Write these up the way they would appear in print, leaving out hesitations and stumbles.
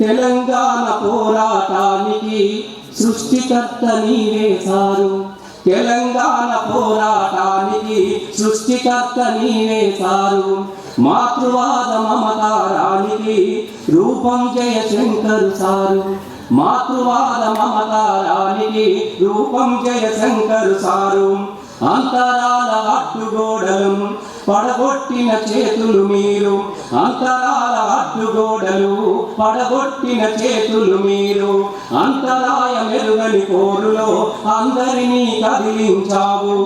తెలంగాణ పోరాటానికి సృష్టికర్త నీవే సారు. తెలంగాణ పోరాటానికి సృష్టికర్త నీవే సారు. మాతృవాద మమకారానికి రూపం జయశంకర్ సారు. మాతృవాద మమకారానికి రూపం జయశంకర్ సారు. అంతరాల అడ్డుగోడలు పడగొట్టిన చేతులు మీరు. అంతరాల అడ్డుగోడలు పడగొట్టిన చేతులు మీరు. అంతరాయ మెరుగని కోరులో అందరినీ కదిలించావు.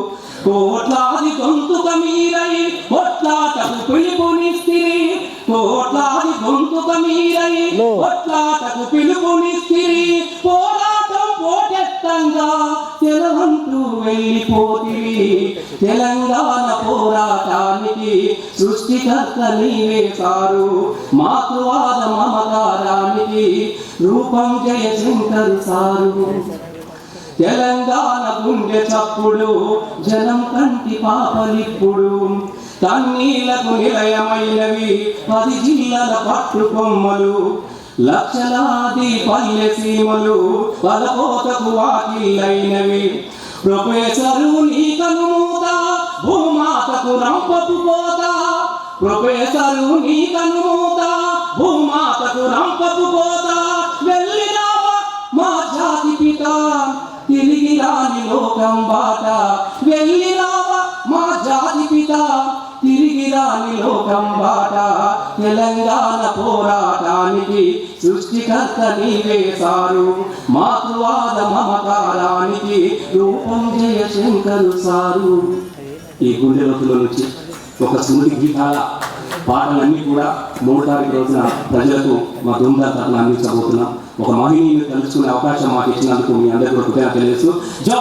కోట్లాది గొంతుక మీరై కొట్లాటకు పిలుపునిస్తిరి. కోట్లాది గొంతుక మీరై కొట్లాటకు పిలుపునిస్తిరి. పోరాటం పోటెత్తంగా తెలవంటూ వెళ్ళిపోతివి. తెలంగాణ పోరాటానికి సృష్టికర్త నీవే సారు. మాతృవాద మమకారానికి రూపం జయశంకర్ సారు. తెలంగాణ గుండె చప్పుడు జనం కంటి పాపలిప్పుడు. కన్నీళ్లకు నిలయమైనవి 10 జిల్లల పట్టుకొమ్మలు. లక్షలాది పల్లె సీమలు పదపోతకు వాకిళ్ళైనవి. ప్రొఫెసరు నీ కనుమూత భూమాతకు రంపపు పోత. ప్రొఫెసరు నీ కనుమూత భూమాతకు రంపపు పోత. వెళ్ళిరావా మా జాతి పిత తిరిగి రాని లోకం బాట. వెళ్ళిరావా మా జాతి పిత తిరిగి రాని లోకం బాట. తెలంగాణ పోరాటానికి సృష్టికర్త నీవే సారు. మాతృవాద మమకారానికి రూపం జయశంకర్ సారు. ఈ గుండె లోతుల నుంచి ఒక స్మృతి గీతాల పాటలన్నీ కూడా 3 తారీఖు రోజున ప్రజలకు మా ధూమ్ధాం తరఫున అందించబోతున్నాం. ఒక మహిళని తెలుసుకునే అవకాశం మాకు ఇచ్చినందుకు మీ అందరికీ కృతజ్ఞతలు తెలియజేస్తూ జై